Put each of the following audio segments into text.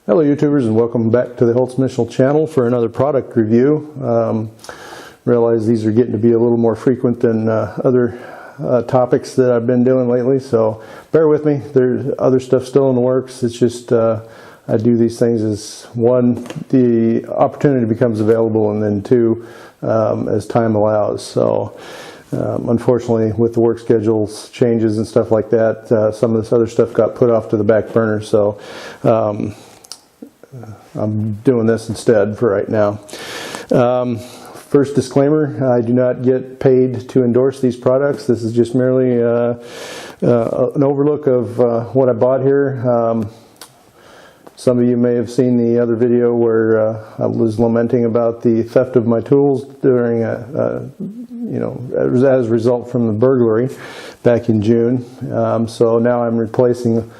Hello YouTubers, and welcome back to the Holtz Mitchell channel for another product review. Realize these are getting to be a little more frequent than other topics that I've been doing lately, so bear with me. There's other stuff still in the works. It's just I do these things as one, the opportunity becomes available, and then two, as time allows. So unfortunately, with the work schedules changes and stuff like that, some of this other stuff got put off to the back burner. So I'm doing this instead for right now. First disclaimer, I do not get paid to endorse these products. This is just merely an overlook of what I bought here. Some of you may have seen the other video where I was lamenting about the theft of my tools during as a result from the burglary back in June. So now I'm replacing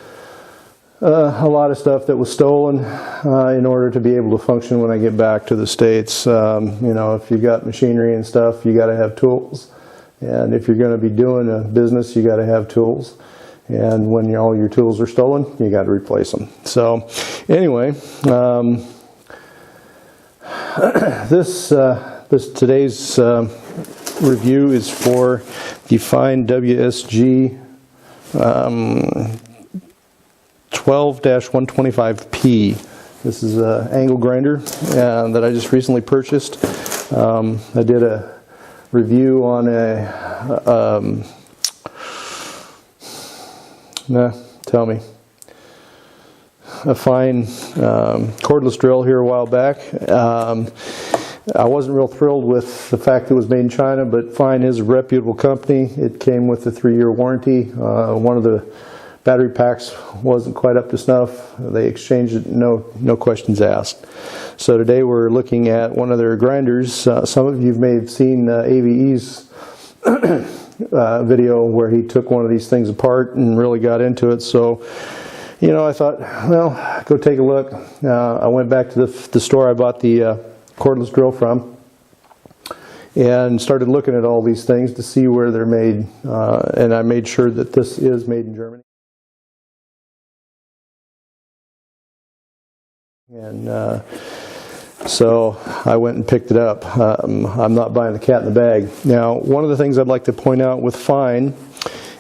a lot of stuff that was stolen in order to be able to function when I get back to the States. If you got machinery and stuff, you got to have tools. And if you're going to be doing a business, you got to have tools. And when all your tools are stolen, you got to replace them. So anyway, today's review is for the Fein WSG 12-125P. This is an angle grinder that I just recently purchased. I did a review on a Fein cordless drill here a while back. I wasn't real thrilled with the fact that it was made in China, but Fein is a reputable company. It came with a 3-year warranty. One of the battery packs wasn't quite up to snuff. They exchanged it, no questions asked. So today we're looking at one of their grinders. Some of you may have seen AVE's video where he took one of these things apart and really got into it. So, I thought, well, go take a look. I went back to the store I bought the cordless drill from and started looking at all these things to see where they're made. And I made sure that this is made in Germany. And so I went and picked it up. I'm not buying the cat in the bag. Now, one of the things I'd like to point out with Fein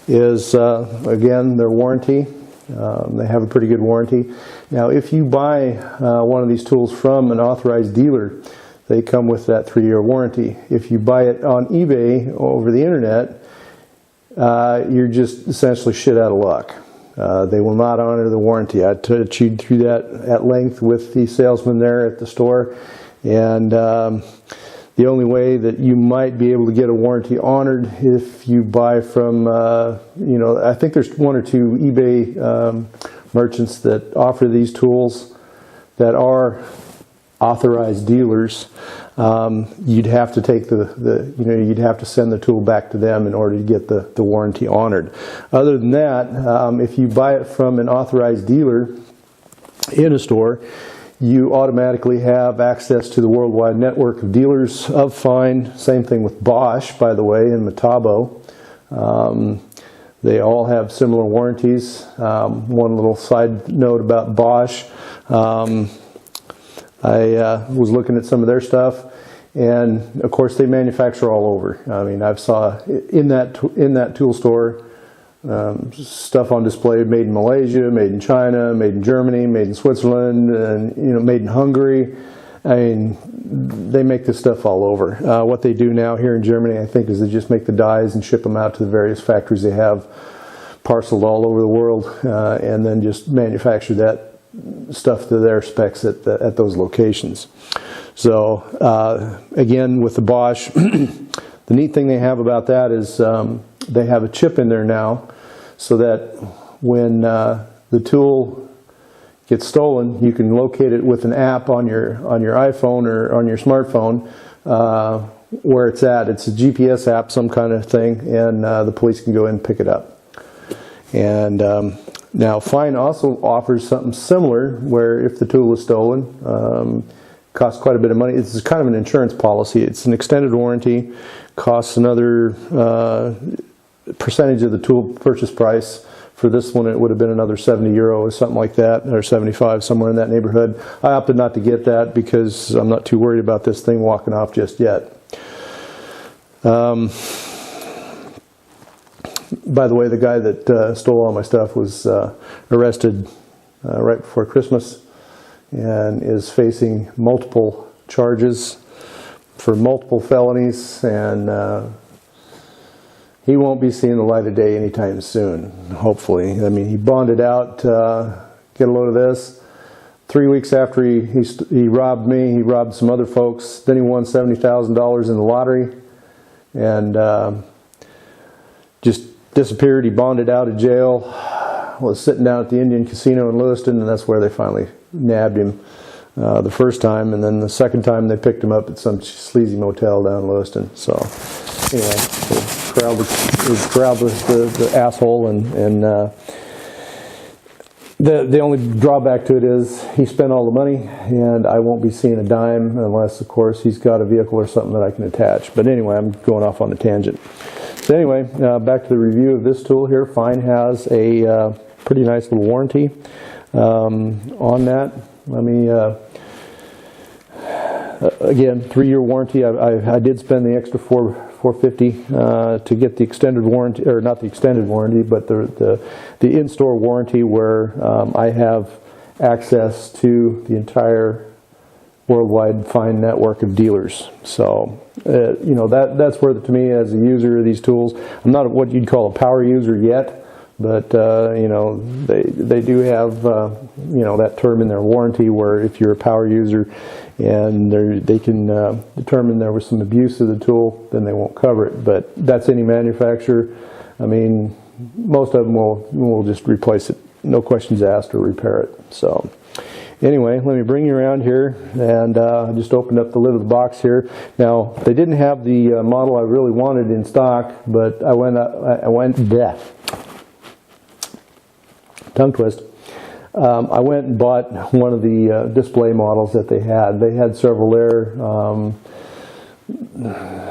is, again, their warranty. They have a pretty good warranty. Now, if you buy one of these tools from an authorized dealer, they come with that 3-year warranty. If you buy it on eBay over the internet, you're just essentially shit out of luck. They will not honor the warranty. I chewed through that at length with the salesman there at the store, and the only way that you might be able to get a warranty honored if you buy from, I think there's 1 or 2 eBay merchants that offer these tools that are authorized dealers. You'd have to take you'd have to send the tool back to them in order to get the warranty honored. Other than that, if you buy it from an authorized dealer in a store, you automatically have access to the worldwide network of dealers of Fein. Same thing with Bosch, by the way, and Metabo. They all have similar warranties. One little side note about Bosch. I was looking at some of their stuff, and of course they manufacture all over. I mean, I've saw in that tool store stuff on display made in Malaysia, made in China, made in Germany, made in Switzerland, and made in Hungary. I mean, they make this stuff all over. What they do now here in Germany, I think, is they just make the dies and ship them out to the various factories they have parceled all over the world, and then just manufacture that stuff to their specs at those locations. So again, with the Bosch, the neat thing they have about that is they have a chip in there now, so that when the tool gets stolen, you can locate it with an app on your iPhone or on your smartphone where it's at. It's a GPS app, some kind of thing, and the police can go in and pick it up. And now, Fein also offers something similar where if the tool is stolen, costs quite a bit of money. It's kind of an insurance policy. It's an extended warranty, costs another percentage of the tool purchase price For this one, it would have been another 70 euro or something like that, or 75, somewhere in that neighborhood. I opted not to get that because I'm not too worried about this thing walking off just yet. By the way, the guy that stole all my stuff was arrested right before Christmas and is facing multiple charges for multiple felonies, and he won't be seeing the light of day anytime soon, hopefully. I mean, he bonded out, get a load of this. 3 weeks after he robbed me, he robbed some other folks. Then he won $70,000 in the lottery and just disappeared. He bonded out of jail, was sitting down at the Indian Casino in Lewiston, and that's where they finally nabbed him the first time. And then the second time they picked him up at some sleazy motel down in Lewiston. So anyway, they corralled the asshole, and the only drawback to it is he spent all the money, and I won't be seeing a dime unless, of course, he's got a vehicle or something that I can attach. But anyway, I'm going off on a tangent. So anyway, back to the review of this tool here. Fein has a pretty nice little warranty on that. Let me, again, 3-year warranty. I did spend the extra $450 to get the extended warranty, or not the extended warranty, but the in-store warranty, where I have access to the entire worldwide Fein network of dealers. So you know, that's where, to me, as a user of these tools, I'm not what you'd call a power user yet, but you know, they do have you know, that term in their warranty where if you're a power user and they can determine there was some abuse of the tool, then they won't cover it. But that's any manufacturer. I mean, most of them will just replace it, no questions asked, or repair it. So anyway, let me bring you around here, and I just opened up the lid of the box here. Now, they didn't have the model I really wanted in stock, but I went deaf. Tongue twist. I went and bought one of the display models that they had. They had several there.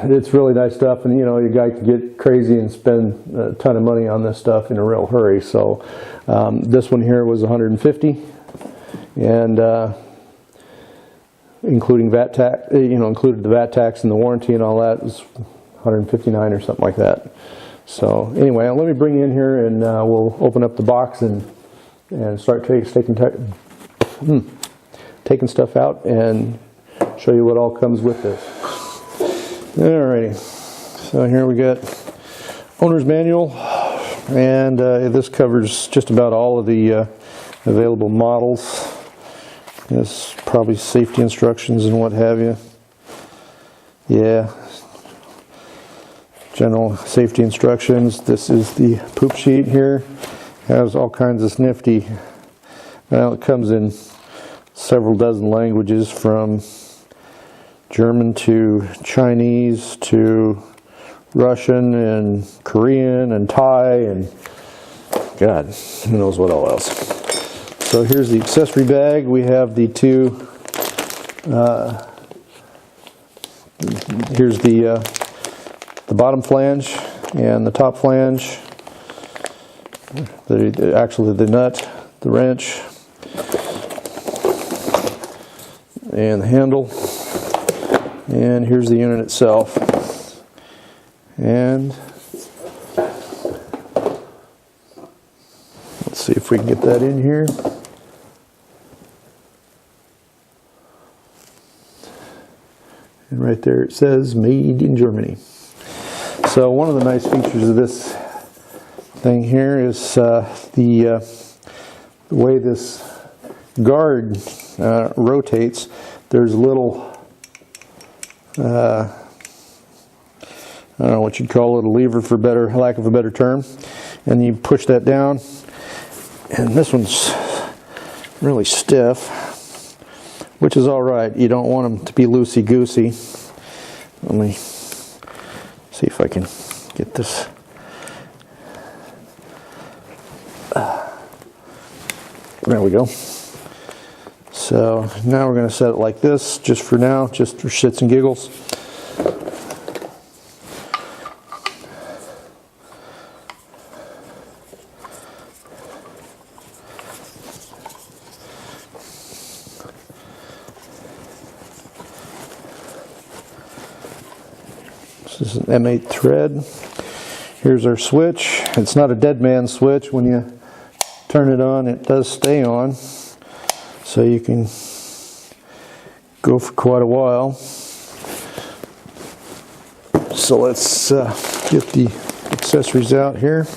It's really nice stuff, and you know, your guy can get crazy and spend a ton of money on this stuff in a real hurry. So this one here was $150, and including VAT tax, you know, included the VAT tax and the warranty and all that, was $159 or something like that. So anyway, let me bring you in here, and we'll open up the box and start taking stuff out and show you what all comes with this. Alrighty, so here we got owner's manual, and this covers just about all of the available models. There's probably safety instructions and what have you. Yeah, general safety instructions. This is the poop sheet here. Has all kinds of nifty. Well, it comes in several dozen languages, from German to Chinese to Russian and Korean and Thai and God, who knows what all else. So here's the accessory bag. We have the two, here's the bottom flange and the top flange. Actually the nut, the wrench, and the handle. And here's the unit itself. And let's see if we can get that in here. And right there it says made in Germany. So one of the nice features of this thing here is the way this guard rotates. There's a little, I don't know what you'd call it, a lever for lack of a better term, and you push that down, and this one's really stiff, which is all right. You don't want them to be loosey-goosey. Let me see if I can get this. There we go. So now we're going to set it like this, just for now, just for shits and giggles. This is an M8 thread. Here's our switch. It's not a dead man switch. When you turn it on, it does stay on. So you can go for quite a while. So let's get the accessories out here.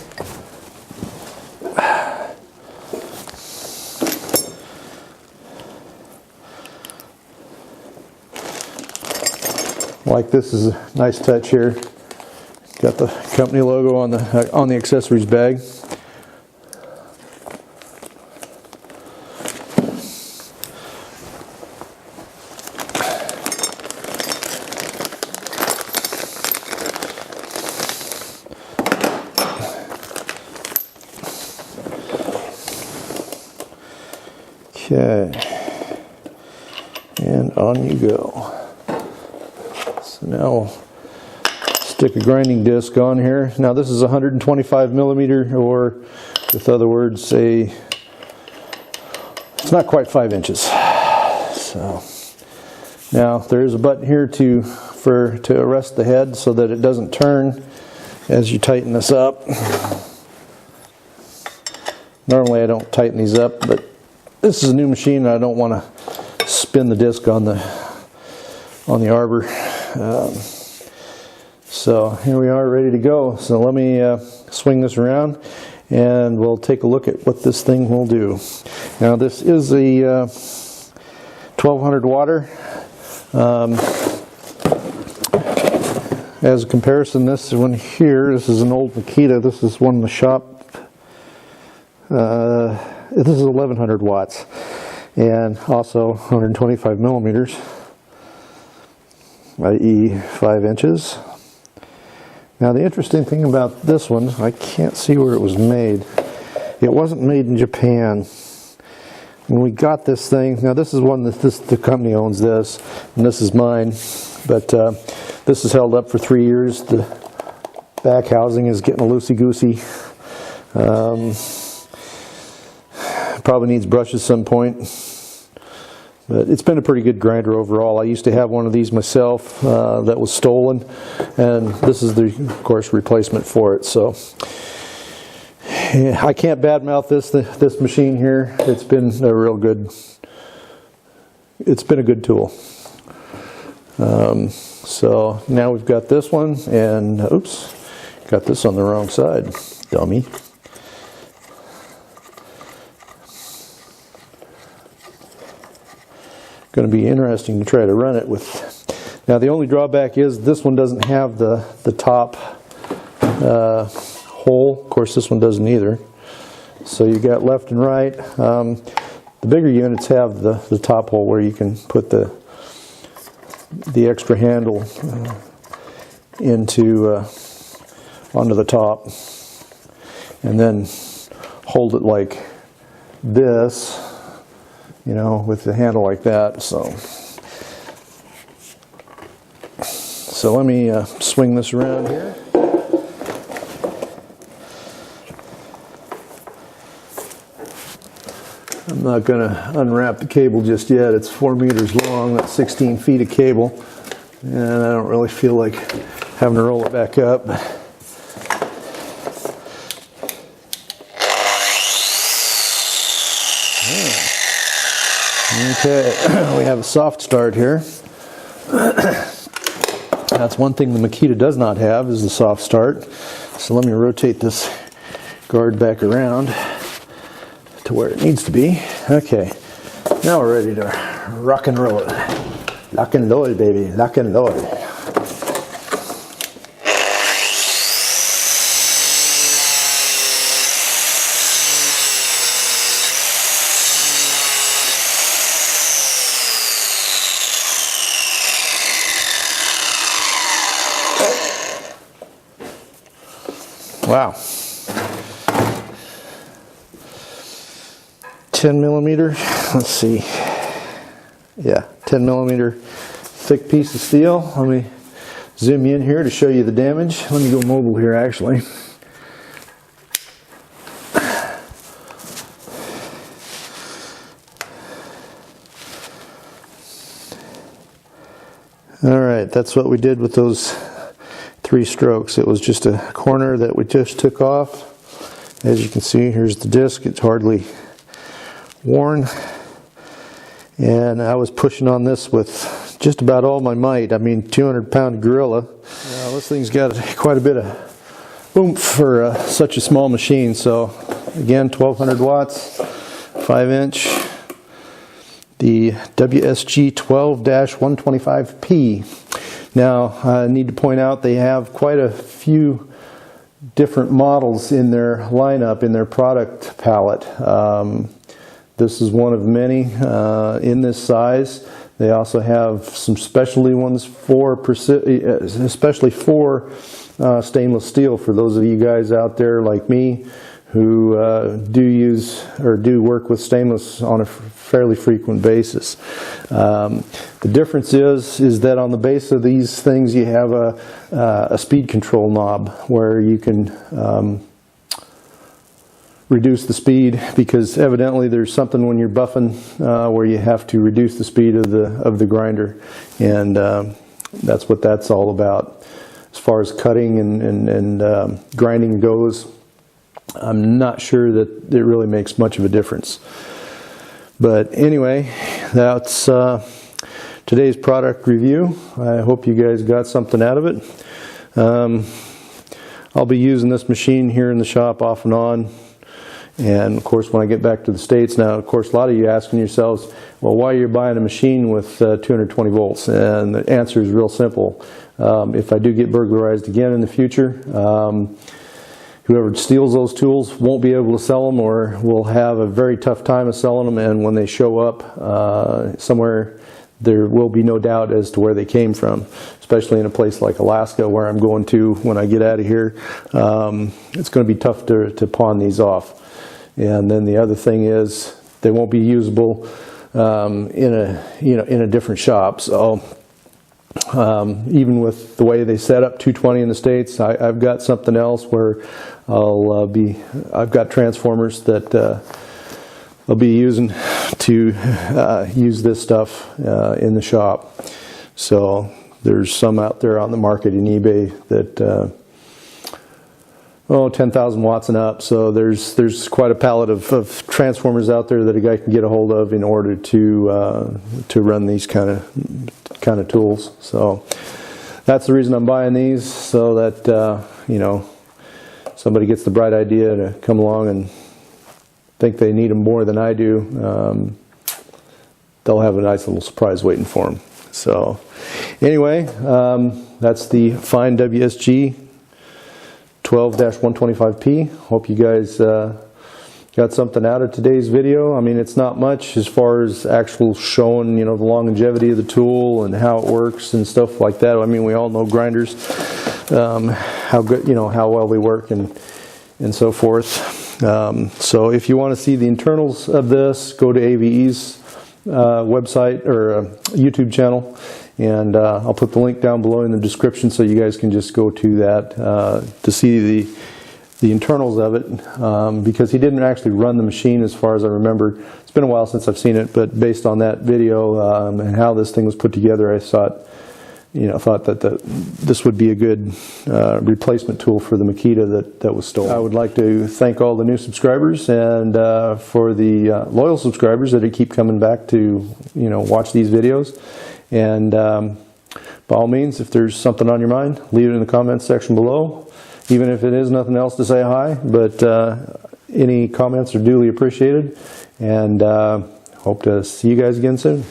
Like this is a nice touch here. Got the company logo on the accessories bag. Okay, and on you go. So now we'll stick a grinding disc on here. Now this is 125 millimeter, or with other words, it's not quite 5 inches. So now there is a button here to arrest the head so that it doesn't turn as you tighten this up. Normally I don't tighten these up, but this is a new machine and I don't want to spin the disc on the arbor. So here we are, ready to go. So let me swing this around and we'll take a look at what this thing will do. Now this is a 1200 water. As a comparison, this one here, this is an old Makita. This is one in the shop. This is 1100 watts and also 125 millimeters, i.e. 5 inches. Now the interesting thing about this one, I can't see where it was made. It wasn't made in Japan. When we got this thing, now this is one that the company owns this, and this is mine, but this is held up for 3 years. The back housing is getting loosey-goosey. Probably needs brushes some point, but it's been a pretty good grinder overall. I used to have one of these myself that was stolen, and this is the, of course, replacement for it. So yeah, I can't badmouth this machine here. It's been a real good. It's been a good tool. So now we've got this one, and oops, got this on the wrong side, dummy. Going to be interesting to try to run it with. Now the only drawback is this one doesn't have the top hole. Of course this one doesn't either. So you got left and right. The bigger units have the top hole where you can put the extra handle onto the top and then hold it like this. You know, with the handle like that. So let me swing this around here. I'm not going to unwrap the cable just yet. It's 4 meters long. That's 16 feet of cable, and I don't really feel like having to roll it back up. Okay, we have a soft start here. That's one thing the Makita does not have, is the soft start. So let me rotate this guard back around to where it needs to be. Okay, now we're ready to rock and roll it. Lock and load, baby, lock and load. Wow. 10 millimeter, let's see. Yeah, 10 millimeter thick piece of steel. Let me zoom in here to show you the damage. Let me go mobile here actually. All right, that's what we did with those 3 strokes. It was just a corner that we just took off. As you can see, here's the disc. It's hardly worn. And I was pushing on this with just about all my might. I mean, 200-pound gorilla. Now, this thing's got quite a bit of oomph for such a small machine. So, again, 1200 watts, 5-inch. The WSG 12-125P. Now, I need to point out they have quite a few different models in their lineup, in their product palette. This is one of many in this size. They also have some specialty ones especially for stainless steel, for those of you guys out there like me who do use or do work with stainless on a fairly frequent basis. The difference is that on the base of these things you have a speed control knob where you can reduce the speed, because evidently there's something when you're buffing where you have to reduce the speed of the grinder, and that's what that's all about. As far as cutting and grinding goes, I'm not sure that it really makes much of a difference. But anyway, that's today's product review. I hope you guys got something out of it. I'll be using this machine here in the shop off and on. And of course, when I get back to the States now, of course, a lot of you asking yourselves, well, why are you buying a machine with 220 volts? And the answer is real simple. If I do get burglarized again in the future, whoever steals those tools won't be able to sell them, or will have a very tough time of selling them. And when they show up somewhere, there will be no doubt as to where they came from, especially in a place like Alaska, where I'm going to when I get out of here. It's going to be tough to pawn these off. And then the other thing is they won't be usable in a different shop. So even with the way they set up 220 in the States, I've got something else where I've got transformers that I'll be using to use this stuff in the shop. So there's some out there on the market in eBay that 10,000 watts and up. So there's quite a palette of transformers out there that a guy can get a hold of in order to run these kind of tools. So that's the reason I'm buying these, so that somebody gets the bright idea to come along and think they need them more than I do. They'll have a nice little surprise waiting for them. So anyway, that's the Fein WSG 12-125P. Hope you guys got something out of today's video. I mean, it's not much as far as actual showing, the longevity of the tool and how it works and stuff like that. I mean, we all know grinders, how good, how well they work and so forth. So if you want to see the internals of this, go to AVE's website or YouTube channel, and I'll put the link down below in the description so you guys can just go to that to see the internals of it, because he didn't actually run the machine as far as I remember. It's been a while since I've seen it, but based on that video and how this thing was put together, I thought that this would be a good replacement tool for the Makita that was stolen. I would like to thank all the new subscribers, and for the loyal subscribers that keep coming back to watch these videos. And by all means, if there's something on your mind, leave it in the comments section below. Even if it is nothing else to say hi, but any comments are duly appreciated, and hope to see you guys again soon.